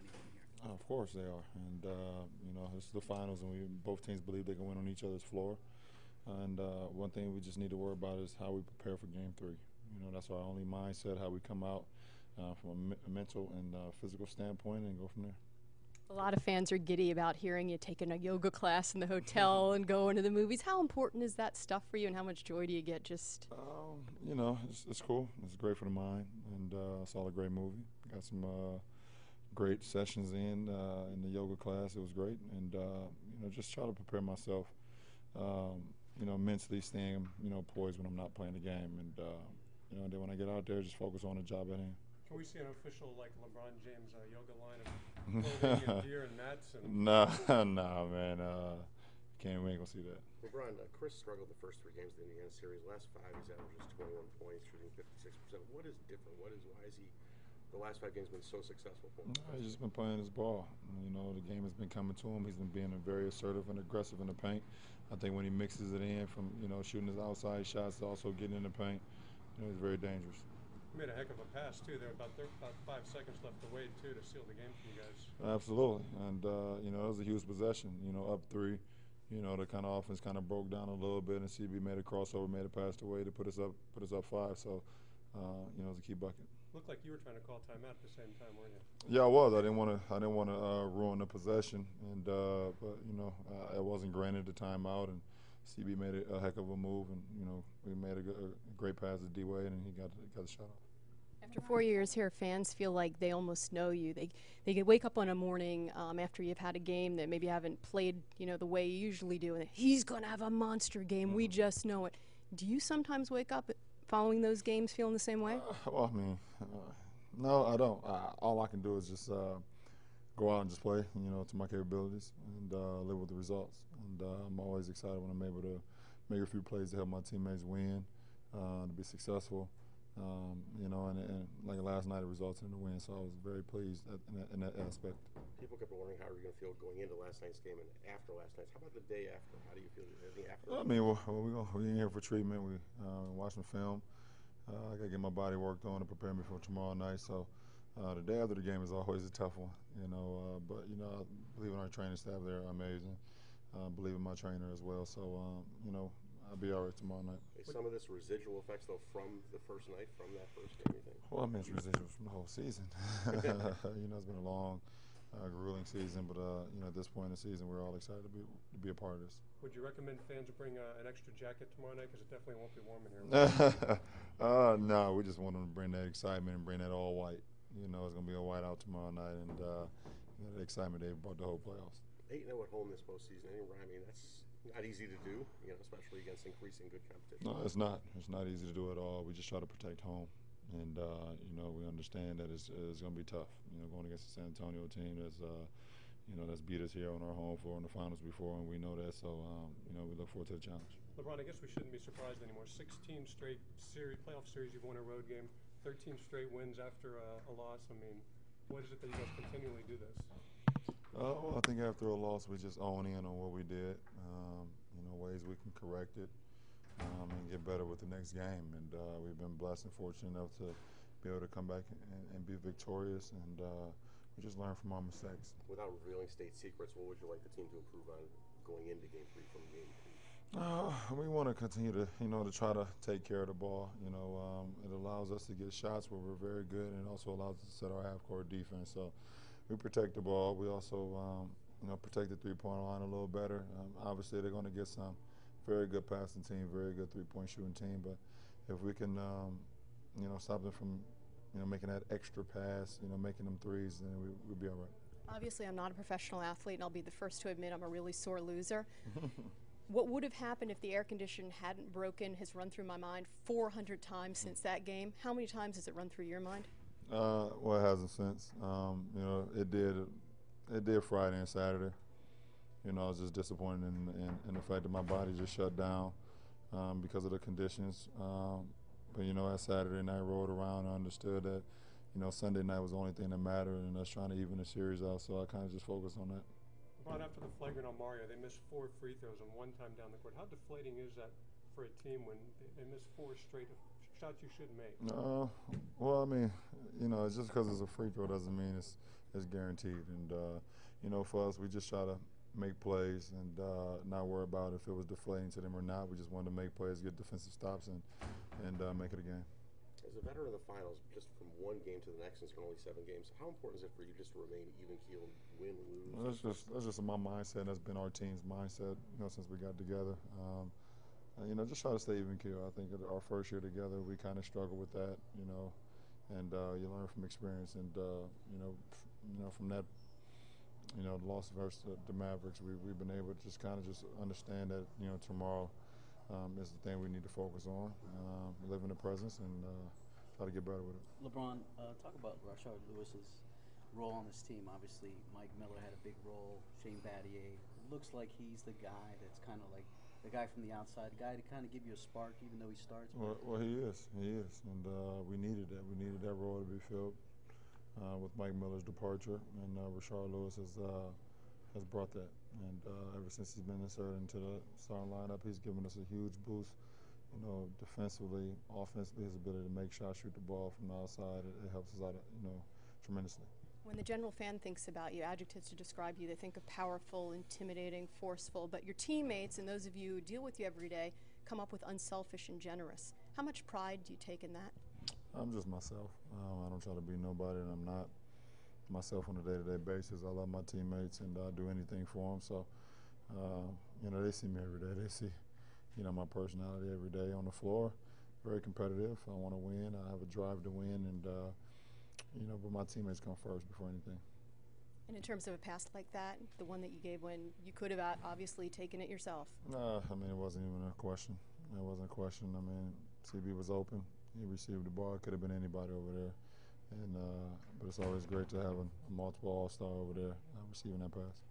everybody being here? Of course they are, and you know it's the finals, and both teams believe they can win on each other's floor. And one thing we just need to worry about is how we prepare for Game 3. You know that's our only mindset, how we come out from a mental and physical standpoint, and go from there. A lot of fans are giddy about hearing you taking a yoga class in the hotel and going to the movies. How important is that stuff for you, and how much joy do you get just? You know, it's cool. It's great for the mind, and saw a great movie. Got some great sessions in the yoga class. It was great, and you know, just try to prepare myself. You know, mentally staying poised when I'm not playing the game, and you know, then when I get out there, just focus on the job at hand. Can we see an official like Lebron James yoga line of clothing and gear and mats? And Nah, man. Can't we ain't gonna see that. LeBron, Chris struggled the first 3 games of the Indiana series. Last 5, he's averaged 21 points, shooting 56%. What is different? Why is he? The last 5 games been so successful for him? He's just been playing his ball. You know, the game has been coming to him. He's been being very assertive and aggressive in the paint. I think when he mixes it in from shooting his outside shots to also getting in the paint, he's very dangerous. he made a heck of a pass too. There were about 5 seconds left to wait too to seal the game for you guys. Absolutely, and it was a huge possession. Up 3. The kind of offense kind of broke down a little bit, and CB made a crossover, made a pass away to put us up 5. So, it was a key bucket. Looked like you were trying to call timeout at the same time, weren't you? Yeah, I was. I didn't want to ruin the possession, and but I wasn't granted the timeout, and CB made a heck of a move, and we made a great pass to D Wade, and he got the shot off. After 4 years here, fans feel like they almost know you. They can wake up on a morning after you've had a game that maybe haven't played the way you usually do, and he's going to have a monster game. We just know it. Do you sometimes wake up following those games feeling the same way? Well, I mean, no, I don't. All I can do is just go out and just play, to my capabilities, and live with the results. And I'm always excited when I'm able to make a few plays to help my teammates win, to be successful. And like last night, it resulted in a win, so I was very pleased in that aspect. People kept wondering how you were going to feel going into last night's game and after last night's. How about the day after? How do you feel after? I mean, we're in here for treatment. We watching film. I got to get my body worked on to prepare me for tomorrow night. So the day after the game is always a tough one, But I believe in our training staff; they're amazing. Believe in my trainer as well. So I'll be all right tomorrow night. Is some of this residual effects, though, from the first night, from that first game, you think? Well, I mean, it's residual from the whole season. It's been a long, grueling season, but, at this point in the season, we're all excited to be a part of this. Would you recommend fans bring an extra jacket tomorrow night? Because it definitely won't be warm in here. No, we just want them to bring that excitement and bring that all white. It's going to be a white out tomorrow night, and the excitement they brought the whole playoffs. 8-0 at home this postseason. I mean, that's not easy to do, especially against increasing good competition. No, it's not. It's not easy to do at all. We just try to protect home, and we understand that it's going to be tough. Going against the San Antonio team that's beat us here on our home floor in the finals before, and we know that. So we look forward to the challenge. LeBron, I guess we shouldn't be surprised anymore. 16 straight playoff series you've won a road game, 13 straight wins after a loss. I mean, what is it that you guys continually do this? Well, I think after a loss, we just own in on what we did. Ways we can correct it and get better with the next game. And we've been blessed and fortunate enough to be able to come back and be victorious. And we just learn from our mistakes. Without revealing state secrets, what would you like the team to improve on going into Game 3 from Game 2? We want to continue to, to try to take care of the ball. It allows us to get shots where we're very good, and it also allows us to set our half-court defense. So we protect the ball. We also, protect the three-point line a little better. Obviously, they're going to get some very good passing team, very good three-point shooting team. But if we can, stop them from, making that extra pass, making them threes, then we'll be all right. Obviously, I'm not a professional athlete, and I'll be the first to admit I'm a really sore loser. What would have happened if the air condition hadn't broken has run through my mind 400 times since that game. How many times has it run through your mind? Well, it hasn't since. It did Friday and Saturday. I was just disappointed in the fact that my body just shut down because of the conditions. But as Saturday night rolled around, I understood that Sunday night was the only thing that mattered, and us trying to even the series out. So I kind of just focused on that. LeBron, after the flagrant on Mario, they missed 4 free throws and 1 time down the court. How deflating is that for a team when they miss 4 straight shots you should make? Well, I mean, it's just because it's a free throw doesn't mean it's is guaranteed. And for us, we just try to make plays and not worry about if it was deflating to them or not. We just wanted to make plays, get defensive stops, and make it a game. As a veteran of the finals, just from one game to the next, and it's only 7 games, how important is it for you just to remain even-keeled, win, lose? Well, that's just my mindset. That's been our team's mindset, since we got together. Just try to stay even-keeled. I think our first year together, we kind of struggled with that, and you learn from experience. And from that, the loss versus the Mavericks, we've been able to just kind of just understand that, tomorrow is the thing we need to focus on, live in the presence, and try to get better with it. LeBron, talk about Rashard Lewis's role on this team. Obviously, Mike Miller had a big role. Shane Battier looks like he's the guy that's kind of like the guy from the outside, the guy to kind of give you a spark, even though he starts. Well, he is, and we needed that. We needed that role to be filled with Mike Miller's departure, and Rashard Lewis has brought that. And ever since he's been inserted into the starting lineup, he's given us a huge boost. Defensively, offensively, his ability to make shots, shoot the ball from the outside, it helps us out, tremendously. When the general fan thinks about you, adjectives to describe you, they think of powerful, intimidating, forceful. But your teammates and those of you who deal with you every day come up with unselfish and generous. How much pride do you take in that? I'm just myself. I don't try to be nobody, and I'm not myself on a day-to-day basis. I love my teammates, and I do anything for them. So, they see me every day. They see, my personality every day on the floor. Very competitive. I want to win. I have a drive to win, and but my teammates come first before anything. And in terms of a pass like that, the one that you gave when you could have obviously taken it yourself. It wasn't even a question. It wasn't a question. CB was open. He received the ball. It could have been anybody over there. And but it's always great to have a multiple all-star over there receiving that pass.